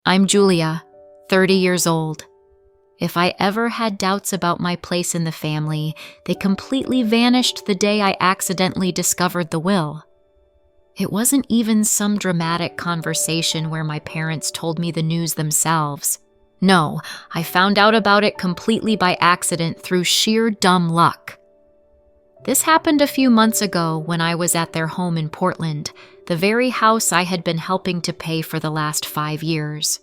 I'm Julia, 30 years old. If I ever had doubts about my place in the family, they completely vanished the day I accidentally discovered the will. It wasn't even some dramatic conversation where my parents told me the news themselves. No, I found out about it completely by accident through sheer dumb luck. This happened a few months ago when I was at their home in Portland, the very house I had been helping to pay for the last 5 years.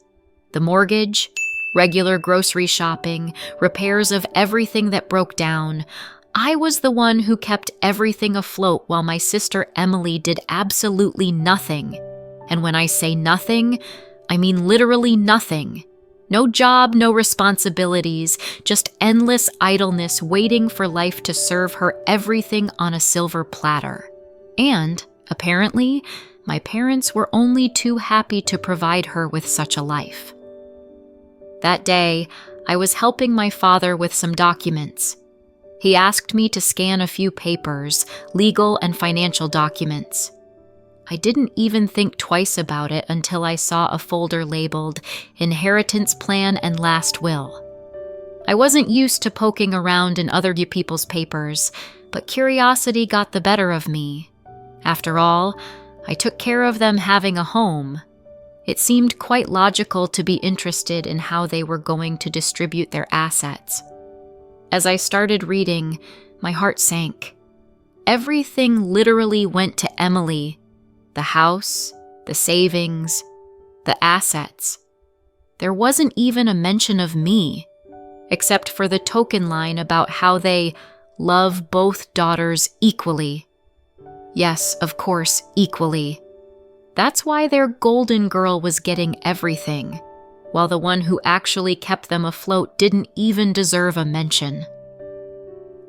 The mortgage, regular grocery shopping, repairs of everything that broke down. I was the one who kept everything afloat while my sister Emily did absolutely nothing. And when I say nothing, I mean literally nothing. No job, no responsibilities, just endless idleness waiting for life to serve her everything on a silver platter. And, apparently, my parents were only too happy to provide her with such a life. That day, I was helping my father with some documents. He asked me to scan a few papers, legal and financial documents. I didn't even think twice about it until I saw a folder labeled Inheritance Plan and Last Will. I wasn't used to poking around in other people's papers, but curiosity got the better of me. After all, I took care of them having a home. It seemed quite logical to be interested in how they were going to distribute their assets. As I started reading, my heart sank. Everything literally went to Emily. The house, the savings, the assets. There wasn't even a mention of me, except for the token line about how they love both daughters equally. Yes, of course, equally. That's why their golden girl was getting everything, while the one who actually kept them afloat didn't even deserve a mention.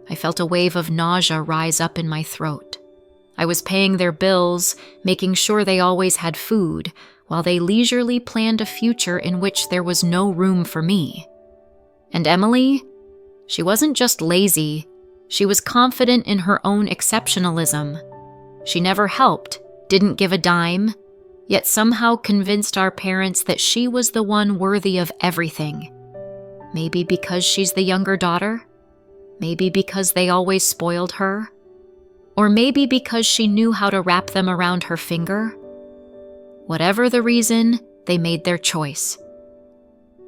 I felt a wave of nausea rise up in my throat. I was paying their bills, making sure they always had food, while they leisurely planned a future in which there was no room for me. And Emily? She wasn't just lazy. She was confident in her own exceptionalism. She never helped, didn't give a dime, yet somehow convinced our parents that she was the one worthy of everything. Maybe because she's the younger daughter? Maybe because they always spoiled her? Or maybe because she knew how to wrap them around her finger? Whatever the reason, they made their choice.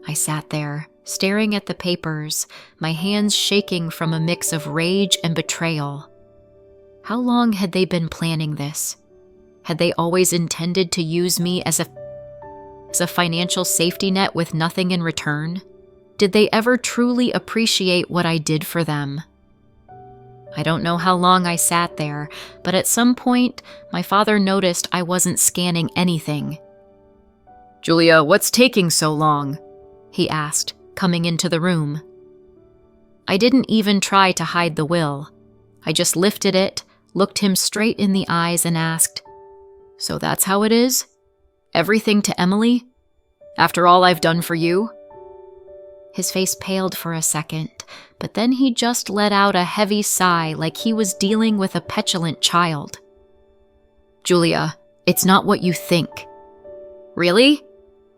I sat there, staring at the papers, my hands shaking from a mix of rage and betrayal. How long had they been planning this? Had they always intended to use me as a financial safety net with nothing in return? Did they ever truly appreciate what I did for them? I don't know how long I sat there, but at some point, my father noticed I wasn't scanning anything. "Julia, what's taking so long?" he asked, coming into the room. I didn't even try to hide the will. I just lifted it, looked him straight in the eyes and asked, "So that's how it is? Everything to Emily? After all I've done for you?" His face paled for a second, but then he just let out a heavy sigh like he was dealing with a petulant child. "Julia, it's not what you think." "Really?"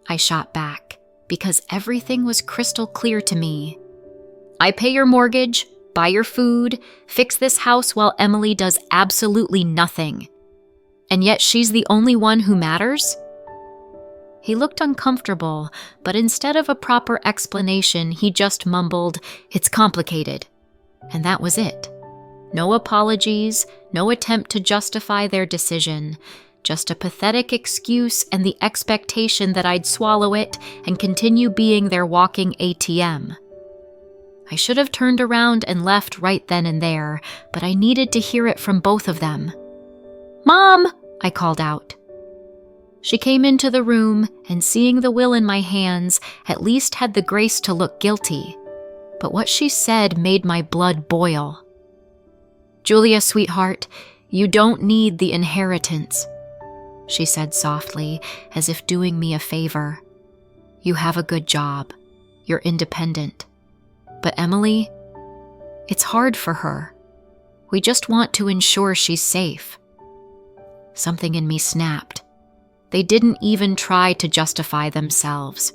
I shot back, because everything was crystal clear to me. "I pay your mortgage, buy your food, fix this house while Emily does absolutely nothing. And yet she's the only one who matters?" He looked uncomfortable, but instead of a proper explanation, he just mumbled, "It's complicated." And that was it. No apologies, no attempt to justify their decision, just a pathetic excuse and the expectation that I'd swallow it and continue being their walking ATM. I should have turned around and left right then and there, but I needed to hear it from both of them. "Mom!" I called out. She came into the room and, seeing the will in my hands, at least had the grace to look guilty. But what she said made my blood boil. "Julia, sweetheart, you don't need the inheritance," she said softly, as if doing me a favor. "You have a good job. You're independent. But Emily, it's hard for her. We just want to ensure she's safe." Something in me snapped. They didn't even try to justify themselves.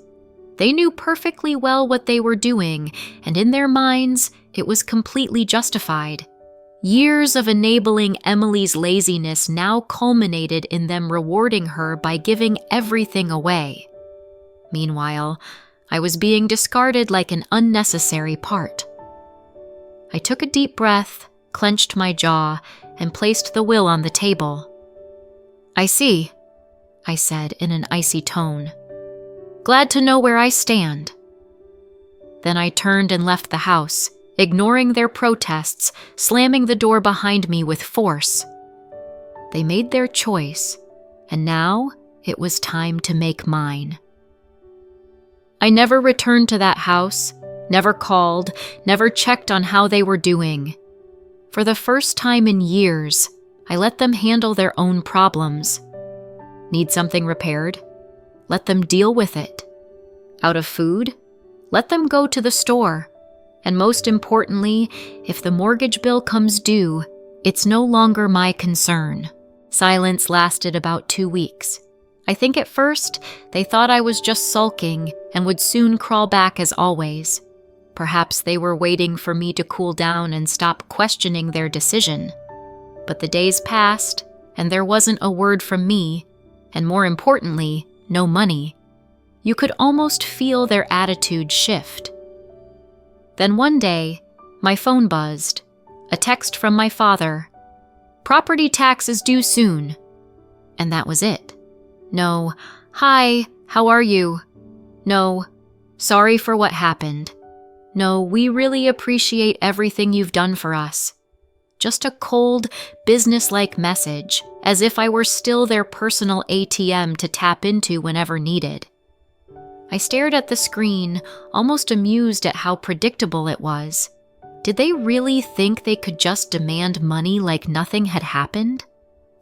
They knew perfectly well what they were doing, and in their minds, it was completely justified. Years of enabling Emily's laziness now culminated in them rewarding her by giving everything away. Meanwhile, I was being discarded like an unnecessary part. I took a deep breath, clenched my jaw, and placed the will on the table. "I see," I said in an icy tone. "Glad to know where I stand." Then I turned and left the house, ignoring their protests, slamming the door behind me with force. They made their choice, and now it was time to make mine. I never returned to that house, never called, never checked on how they were doing. For the first time in years, I let them handle their own problems. Need something repaired? Let them deal with it. Out of food? Let them go to the store. And most importantly, if the mortgage bill comes due, it's no longer my concern. Silence lasted about 2 weeks. I think at first, they thought I was just sulking and would soon crawl back as always. Perhaps they were waiting for me to cool down and stop questioning their decision. But the days passed, and there wasn't a word from me, and more importantly, no money. You could almost feel their attitude shift. Then one day, my phone buzzed. A text from my father. "Property tax is due soon." And that was it. No, "Hi, how are you?" No, "Sorry for what happened." No, "We really appreciate everything you've done for us." Just a cold, business-like message, as if I were still their personal ATM to tap into whenever needed. I stared at the screen, almost amused at how predictable it was. Did they really think they could just demand money like nothing had happened?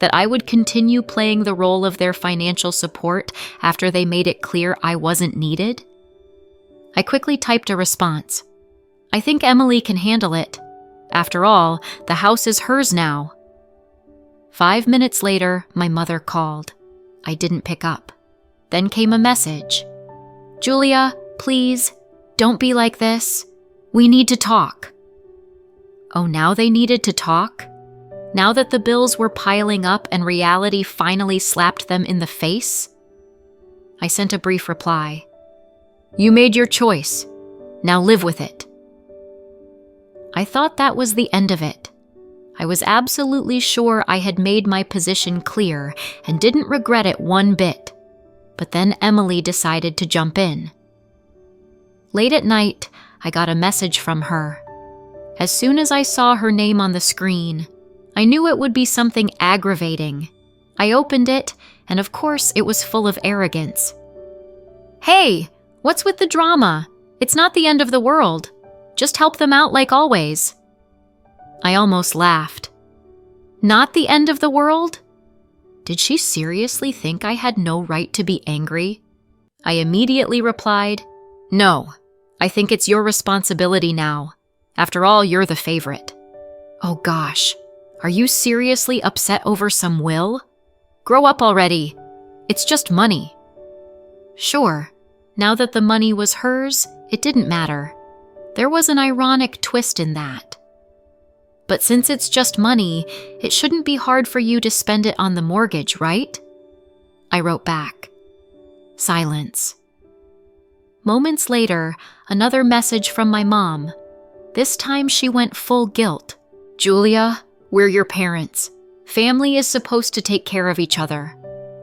That I would continue playing the role of their financial support after they made it clear I wasn't needed? I quickly typed a response. "I think Emily can handle it. After all, the house is hers now." 5 minutes later, my mother called. I didn't pick up. Then came a message. "Julia, please, don't be like this. We need to talk." Oh, now they needed to talk? Now that the bills were piling up and reality finally slapped them in the face? I sent a brief reply. "You made your choice. Now live with it." I thought that was the end of it. I was absolutely sure I had made my position clear and didn't regret it one bit. But then Emily decided to jump in. Late at night, I got a message from her. As soon as I saw her name on the screen, I knew it would be something aggravating. I opened it, and of course it was full of arrogance. "Hey, what's with the drama? It's not the end of the world. Just help them out like always." I almost laughed. Not the end of the world? Did she seriously think I had no right to be angry? I immediately replied, "No, I think it's your responsibility now. After all, you're the favorite." Oh gosh, are you seriously upset over some will? Grow up already. It's just money. Sure, now that the money was hers, it didn't matter. There was an ironic twist in that. But since it's just money, it shouldn't be hard for you to spend it on the mortgage, right? I wrote back. Silence. Moments later, another message from my mom. This time she went full guilt. "Julia, we're your parents. Family is supposed to take care of each other.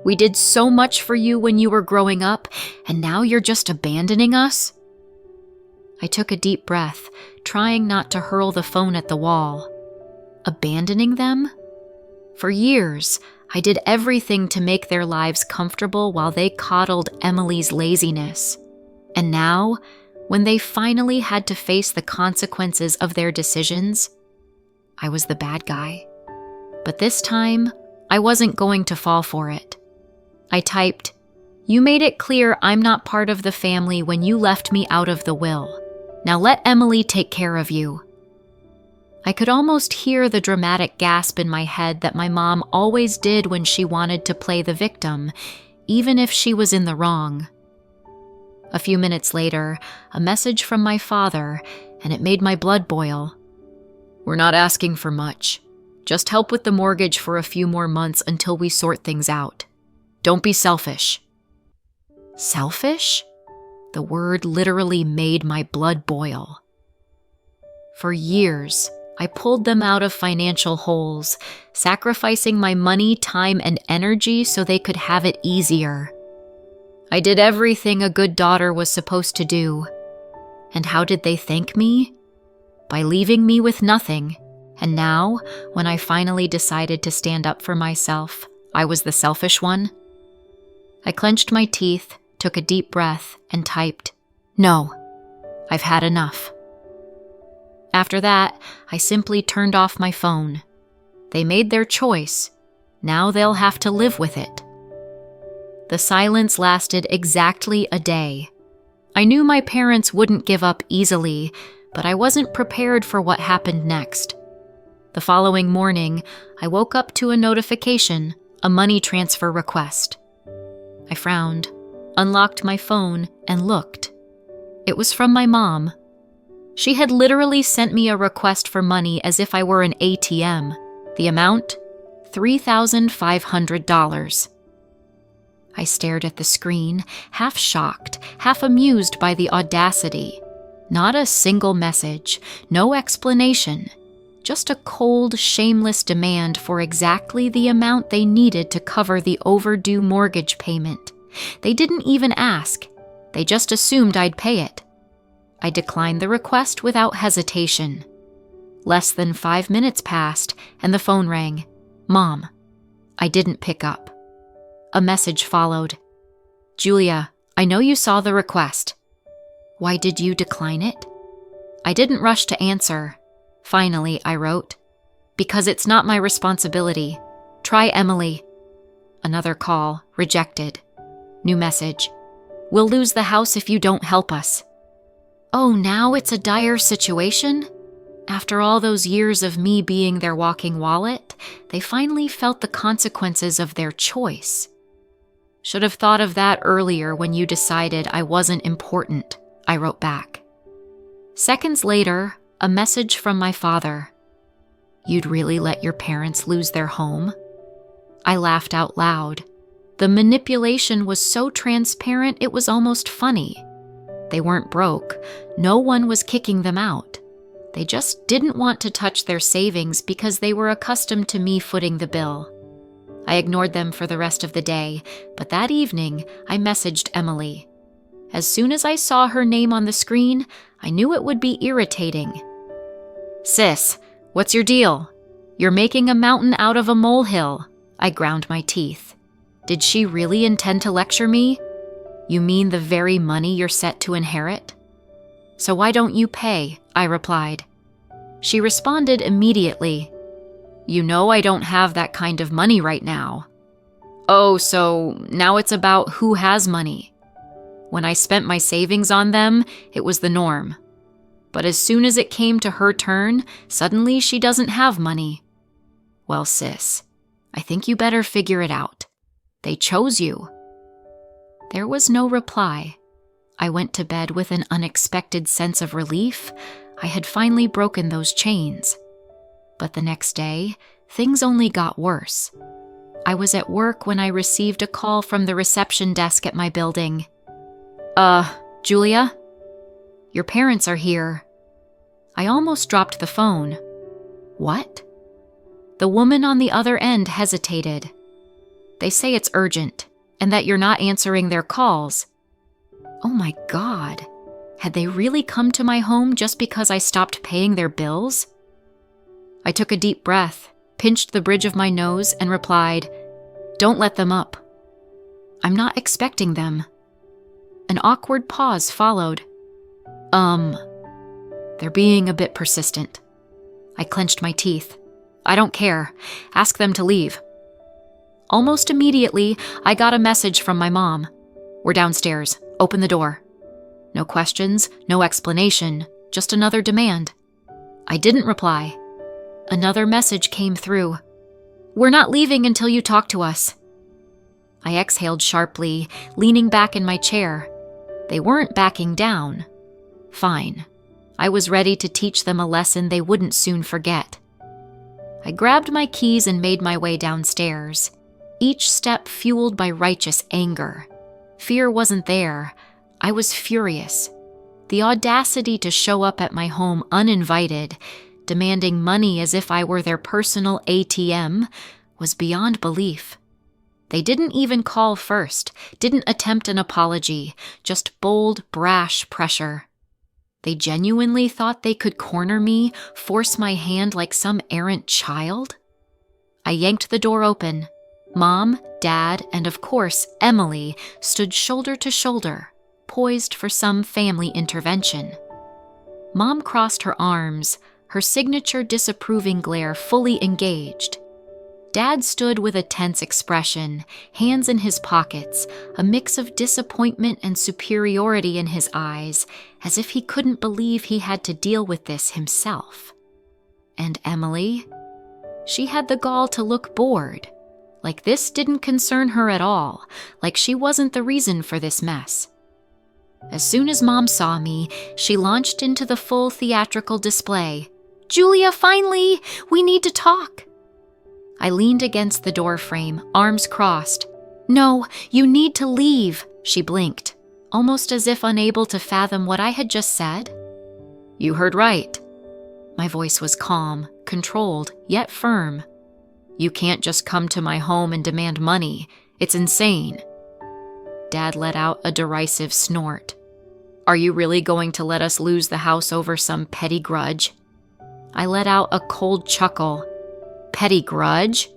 We did so much for you when you were growing up, and now you're just abandoning us?" I took a deep breath, trying not to hurl the phone at the wall. Abandoning them? For years, I did everything to make their lives comfortable while they coddled Emily's laziness. And now, when they finally had to face the consequences of their decisions, I was the bad guy. But this time, I wasn't going to fall for it. I typed, "You made it clear I'm not part of the family when you left me out of the will. Now let Emily take care of you." I could almost hear the dramatic gasp in my head that my mom always did when she wanted to play the victim, even if she was in the wrong. A few minutes later, a message from my father, and it made my blood boil. "We're not asking for much. Just help with the mortgage for a few more months until we sort things out. Don't be selfish." Selfish? The word literally made my blood boil. For years, I pulled them out of financial holes, sacrificing my money, time, and energy so they could have it easier. I did everything a good daughter was supposed to do. And how did they thank me? By leaving me with nothing. And now, when I finally decided to stand up for myself, I was the selfish one. I clenched my teeth, took a deep breath, and typed, "No, I've had enough." After that, I simply turned off my phone. They made their choice. Now they'll have to live with it. The silence lasted exactly a day. I knew my parents wouldn't give up easily, but I wasn't prepared for what happened next. The following morning, I woke up to a notification, a money transfer request. I frowned, unlocked my phone, and looked. It was from my mom. She had literally sent me a request for money as if I were an ATM. The amount? $3,500. I stared at the screen, half shocked, half amused by the audacity. Not a single message, no explanation, just a cold, shameless demand for exactly the amount they needed to cover the overdue mortgage payment. They didn't even ask. They just assumed I'd pay it. I declined the request without hesitation. Less than 5 minutes passed, and the phone rang. Mom. I didn't pick up. A message followed. "Julia, I know you saw the request. Why did you decline it?" I didn't rush to answer. Finally, I wrote, "Because it's not my responsibility. Try Emily." Another call, rejected. New message. "We'll lose the house if you don't help us." Oh, now it's a dire situation? After all those years of me being their walking wallet, they finally felt the consequences of their choice. "Should have thought of that earlier when you decided I wasn't important," I wrote back. Seconds later, a message from my father. "You'd really let your parents lose their home?" I laughed out loud. The manipulation was so transparent it was almost funny. They weren't broke. No one was kicking them out. They just didn't want to touch their savings because they were accustomed to me footing the bill. I ignored them for the rest of the day, but that evening, I messaged Emily. As soon as I saw her name on the screen, I knew it would be irritating. "Sis, what's your deal? You're making a mountain out of a molehill." I ground my teeth. Did she really intend to lecture me? "You mean the very money you're set to inherit?" "So why don't you pay?" I replied. She responded immediately. "You know I don't have that kind of money right now." "Oh, so now it's about who has money." When I spent my savings on them, it was the norm. But as soon as it came to her turn, suddenly she doesn't have money. "Well, sis, I think you better figure it out. They chose you." There was no reply. I went to bed with an unexpected sense of relief. I had finally broken those chains. But the next day, things only got worse. I was at work when I received a call from the reception desk at my building. Julia? Your parents are here." I almost dropped the phone. "What?" The woman on the other end hesitated. "They say it's urgent, and that you're not answering their calls." Oh my God, had they really come to my home just because I stopped paying their bills? I took a deep breath, pinched the bridge of my nose, and replied, "Don't let them up. I'm not expecting them." An awkward pause followed. They're being a bit persistent." I clenched my teeth. "I don't care. Ask them to leave." Almost immediately, I got a message from my mom. "We're downstairs. Open the door." No questions, no explanation, just another demand. I didn't reply. Another message came through. "We're not leaving until you talk to us." I exhaled sharply, leaning back in my chair. They weren't backing down. Fine. I was ready to teach them a lesson they wouldn't soon forget. I grabbed my keys and made my way downstairs, each step fueled by righteous anger. Fear wasn't there. I was furious. The audacity to show up at my home uninvited, demanding money as if I were their personal ATM, was beyond belief. They didn't even call first, didn't attempt an apology, just bold, brash pressure. They genuinely thought they could corner me, force my hand like some errant child? I yanked the door open. Mom, Dad, and of course, Emily stood shoulder to shoulder, poised for some family intervention. Mom crossed her arms, her signature disapproving glare fully engaged. Dad stood with a tense expression, hands in his pockets, a mix of disappointment and superiority in his eyes, as if he couldn't believe he had to deal with this himself. And Emily? She had the gall to look bored, like this didn't concern her at all, like she wasn't the reason for this mess. As soon as Mom saw me, she launched into the full theatrical display. "Julia, finally! We need to talk!" I leaned against the door frame, arms crossed. "No, you need to leave," she blinked, almost as if unable to fathom what I had just said. "You heard right." My voice was calm, controlled, yet firm. "You can't just come to my home and demand money. It's insane." Dad let out a derisive snort. "Are you really going to let us lose the house over some petty grudge?" I let out a cold chuckle. "Petty grudge?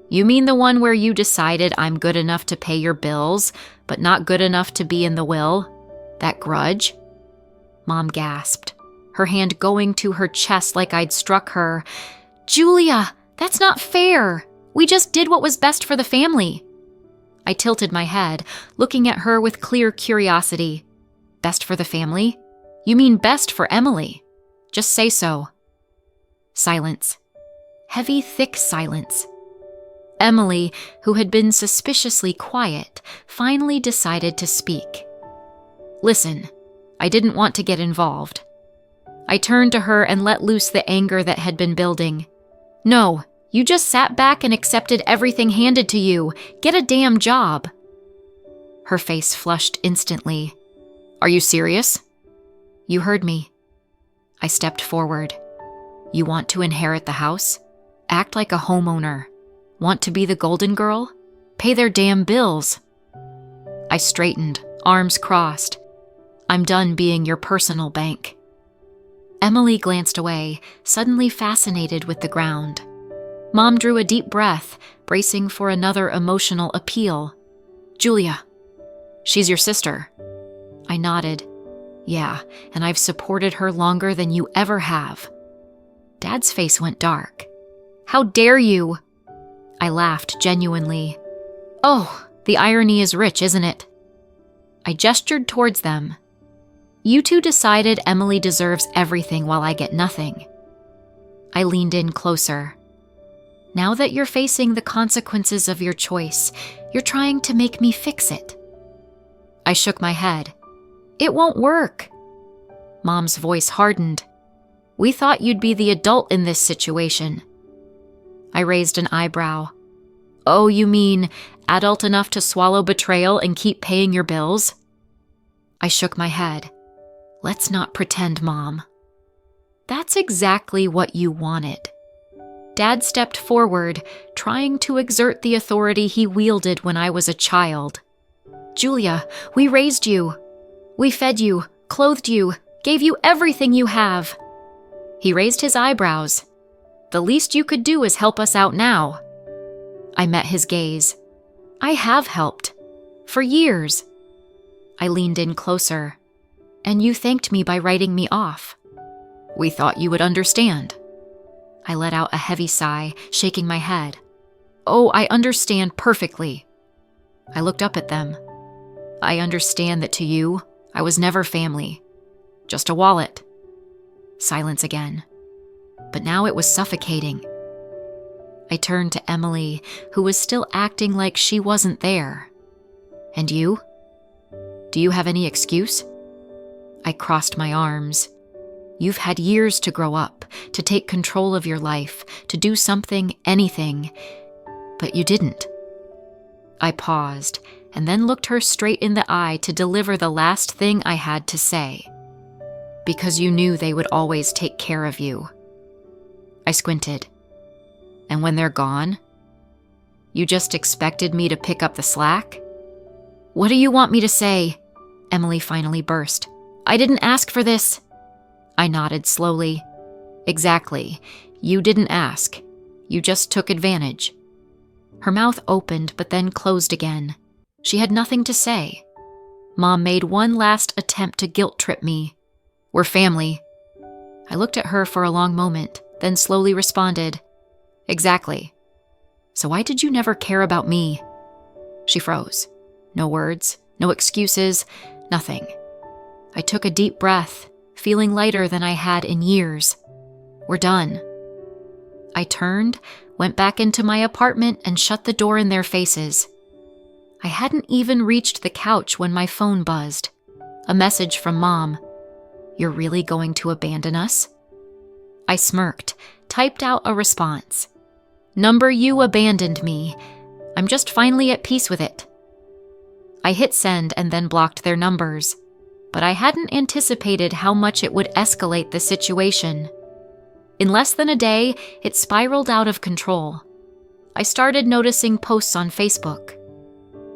You mean the one where you decided I'm good enough to pay your bills, but not good enough to be in the will? That grudge?" Mom gasped, her hand going to her chest like I'd struck her. "Julia, that's not fair. We just did what was best for the family." I tilted my head, looking at her with clear curiosity. "Best for the family? You mean best for Emily? Just say so." Silence. Heavy, thick silence. Emily, who had been suspiciously quiet, finally decided to speak. "Listen, I didn't want to get involved." I turned to her and let loose the anger that had been building. "No, you just sat back and accepted everything handed to you. Get a damn job." Her face flushed instantly. "Are you serious?" "You heard me." I stepped forward. "You want to inherit the house? Act like a homeowner. Want to be the golden girl? Pay their damn bills." I straightened, arms crossed. "I'm done being your personal bank." Emily glanced away, suddenly fascinated with the ground. Mom drew a deep breath, bracing for another emotional appeal. "Julia, she's your sister." I nodded. "Yeah, and I've supported her longer than you ever have." Dad's face went dark. "How dare you?" I laughed genuinely. "Oh, the irony is rich, isn't it?" I gestured towards them. "You two decided Emily deserves everything while I get nothing." I leaned in closer. "Now that you're facing the consequences of your choice, you're trying to make me fix it." I shook my head. "It won't work." Mom's voice hardened. "We thought you'd be the adult in this situation." I raised an eyebrow. "Oh, you mean adult enough to swallow betrayal and keep paying your bills?" I shook my head. "Let's not pretend, Mom." "That's exactly what you wanted." Dad stepped forward, trying to exert the authority he wielded when I was a child. "Julia, we raised you. We fed you, clothed you, gave you everything you have." He raised his eyebrows. "The least you could do is help us out now." I met his gaze. "I have helped. For years." I leaned in closer. "And you thanked me by writing me off." "We thought you would understand." I let out a heavy sigh, shaking my head. "Oh, I understand perfectly." I looked up at them. "I understand that to you, I was never family. Just a wallet." Silence again. But now it was suffocating. I turned to Emily, who was still acting like she wasn't there. And you? Do you have any excuse? I crossed my arms. You've had years to grow up, to take control of your life, to do something, anything. But you didn't. I paused and then looked her straight in the eye to deliver the last thing I had to say. Because you knew they would always take care of you. I squinted. And when they're gone? You just expected me to pick up the slack? What do you want me to say? Emily finally burst. I didn't ask for this. I nodded slowly. Exactly. You didn't ask. You just took advantage. Her mouth opened but then closed again. She had nothing to say. Mom made one last attempt to guilt trip me. We're family. I looked at her for a long moment, then slowly responded. Exactly. So why did you never care about me? She froze. No words, no excuses, nothing. I took a deep breath, feeling lighter than I had in years. We're done. I turned, went back into my apartment, and shut the door in their faces. I hadn't even reached the couch when my phone buzzed. A message from Mom. You're really going to abandon us? I smirked, typed out a response. Number, you abandoned me. I'm just finally at peace with it. I hit send and then blocked their numbers, but I hadn't anticipated how much it would escalate the situation. In less than a day, it spiraled out of control. I started noticing posts on Facebook.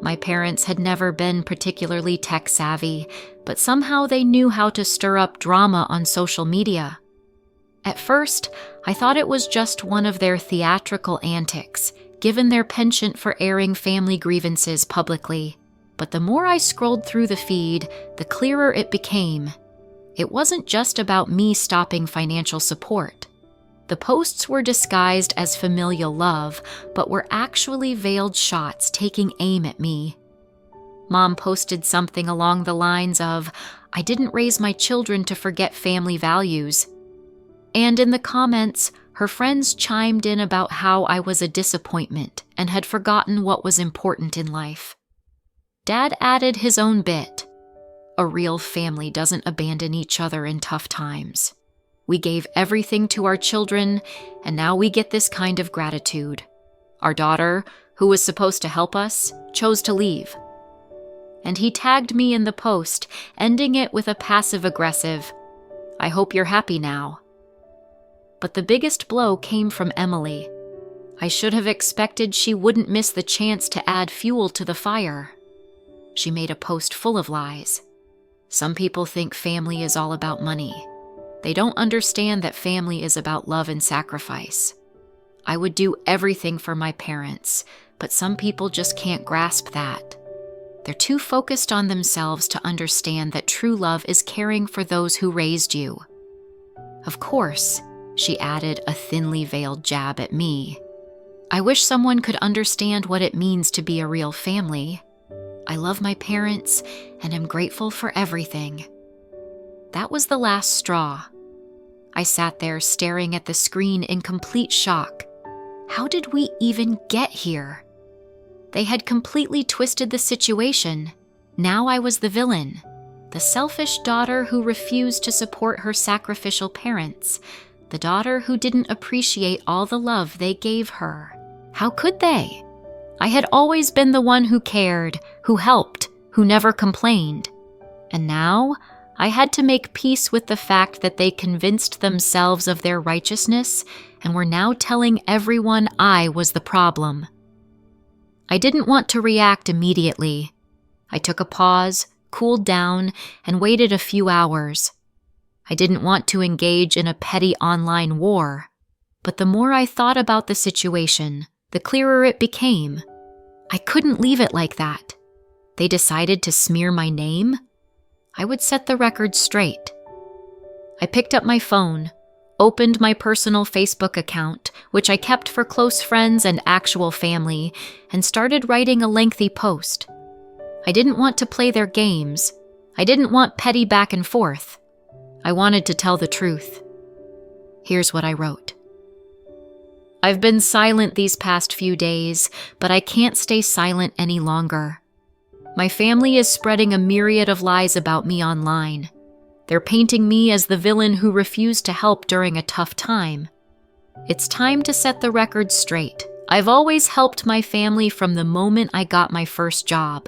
My parents had never been particularly tech-savvy, but somehow they knew how to stir up drama on social media. At first, I thought it was just one of their theatrical antics, given their penchant for airing family grievances publicly. But the more I scrolled through the feed, the clearer it became. It wasn't just about me stopping financial support. The posts were disguised as familial love, but were actually veiled shots taking aim at me. Mom posted something along the lines of, I didn't raise my children to forget family values. And in the comments, her friends chimed in about how I was a disappointment and had forgotten what was important in life. Dad added his own bit. A real family doesn't abandon each other in tough times. We gave everything to our children, and now we get this kind of gratitude. Our daughter, who was supposed to help us, chose to leave. And he tagged me in the post, ending it with a passive-aggressive, I hope you're happy now. But the biggest blow came from Emily. I should have expected she wouldn't miss the chance to add fuel to the fire. She made a post full of lies. Some people think family is all about money. They don't understand that family is about love and sacrifice. I would do everything for my parents, but some people just can't grasp that. They're too focused on themselves to understand that true love is caring for those who raised you. Of course, she added a thinly veiled jab at me. I wish someone could understand what it means to be a real family. I love my parents and am grateful for everything. That was the last straw. I sat there staring at the screen in complete shock. How did we even get here? They had completely twisted the situation. Now I was the villain, the selfish daughter who refused to support her sacrificial parents, the daughter who didn't appreciate all the love they gave her. How could they? I had always been the one who cared, who helped, who never complained. And now, I had to make peace with the fact that they convinced themselves of their righteousness and were now telling everyone I was the problem. I didn't want to react immediately. I took a pause, cooled down, and waited a few hours. I didn't want to engage in a petty online war. But the more I thought about the situation, the clearer it became. I couldn't leave it like that. They decided to smear my name? I would set the record straight. I picked up my phone, opened my personal Facebook account, which I kept for close friends and actual family, and started writing a lengthy post. I didn't want to play their games. I didn't want petty back and forth. I wanted to tell the truth. Here's what I wrote. I've been silent these past few days, but I can't stay silent any longer. My family is spreading a myriad of lies about me online. They're painting me as the villain who refused to help during a tough time. It's time to set the record straight. I've always helped my family from the moment I got my first job.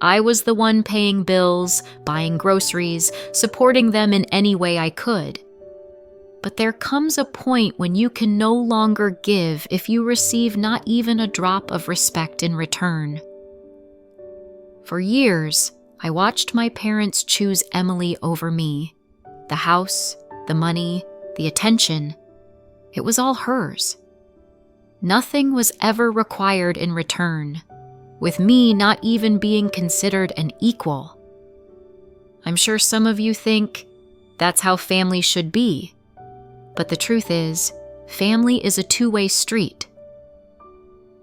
I was the one paying bills, buying groceries, supporting them in any way I could. But there comes a point when you can no longer give if you receive not even a drop of respect in return. For years, I watched my parents choose Emily over me. The house, the money, the attention, it was all hers. Nothing was ever required in return, with me not even being considered an equal. I'm sure some of you think that's how family should be, but the truth is, family is a two-way street.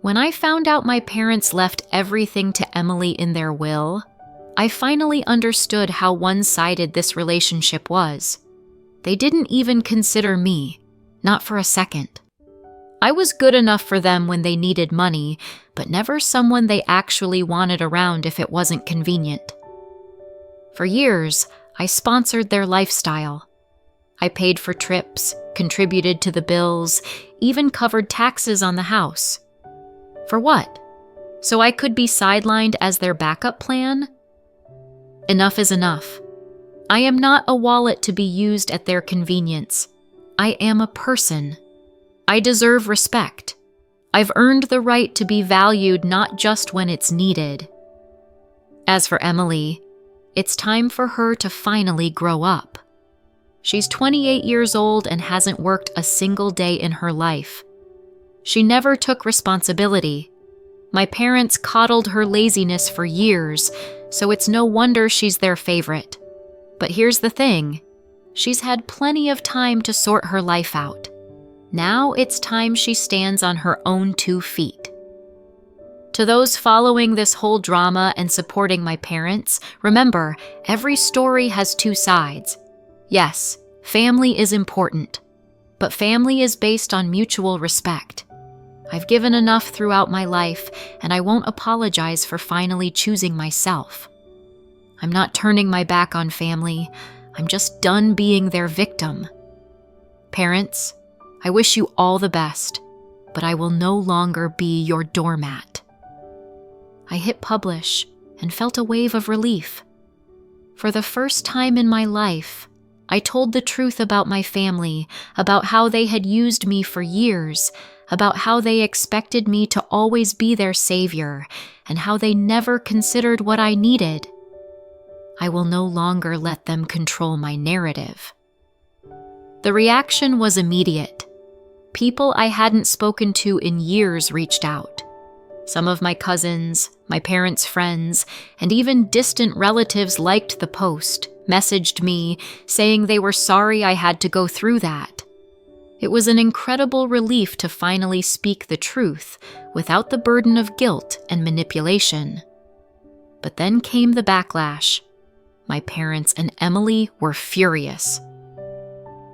When I found out my parents left everything to Emily in their will, I finally understood how one-sided this relationship was. They didn't even consider me, not for a second. I was good enough for them when they needed money, but never someone they actually wanted around if it wasn't convenient. For years, I sponsored their lifestyle. I paid for trips, contributed to the bills, even covered taxes on the house. For what? So I could be sidelined as their backup plan? Enough is enough. I am not a wallet to be used at their convenience. I am a person. I deserve respect. I've earned the right to be valued not just when it's needed. As for Emily, it's time for her to finally grow up. She's 28 years old and hasn't worked a single day in her life. She never took responsibility. My parents coddled her laziness for years, so it's no wonder she's their favorite. But here's the thing, she's had plenty of time to sort her life out. Now it's time she stands on her own 2 feet. To those following this whole drama and supporting my parents, remember, every story has 2 sides. Yes, family is important, but family is based on mutual respect. I've given enough throughout my life, and I won't apologize for finally choosing myself. I'm not turning my back on family. I'm just done being their victim. Parents, I wish you all the best, but I will no longer be your doormat. I hit publish and felt a wave of relief. For the first time in my life, I told the truth about my family, about how they had used me for years, about how they expected me to always be their savior, and how they never considered what I needed. I will no longer let them control my narrative. The reaction was immediate. People I hadn't spoken to in years reached out. Some of my cousins, my parents' friends, and even distant relatives liked the post, messaged me, saying they were sorry I had to go through that. It was an incredible relief to finally speak the truth without the burden of guilt and manipulation. But then came the backlash. My parents and Emily were furious.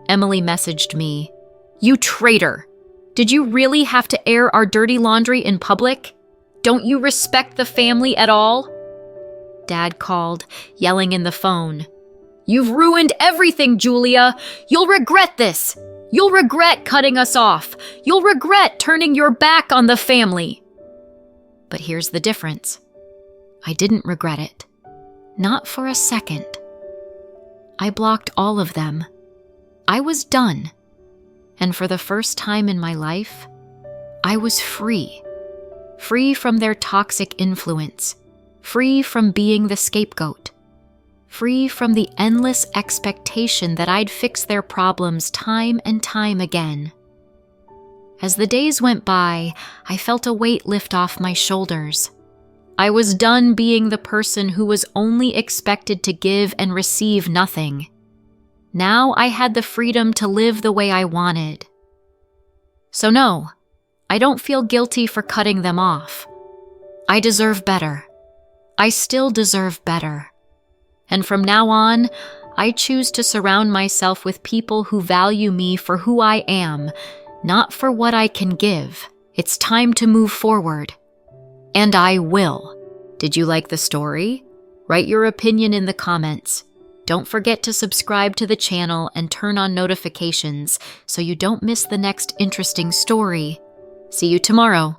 Emily messaged me, "You traitor! Did you really have to air our dirty laundry in public? Don't you respect the family at all?" Dad called, yelling in the phone, "You've ruined everything, Julia! You'll regret this! You'll regret cutting us off! You'll regret turning your back on the family!" But here's the difference. I didn't regret it. Not for a second. I blocked all of them. I was done. And for the first time in my life, I was free. Free from their toxic influence. Free from being the scapegoat. Free from the endless expectation that I'd fix their problems time and time again. As the days went by, I felt a weight lift off my shoulders. I was done being the person who was only expected to give and receive nothing. Now I had the freedom to live the way I wanted. So no, I don't feel guilty for cutting them off. I deserve better. I still deserve better. And from now on, I choose to surround myself with people who value me for who I am, not for what I can give. It's time to move forward. And I will. Did you like the story? Write your opinion in the comments. Don't forget to subscribe to the channel and turn on notifications so you don't miss the next interesting story. See you tomorrow.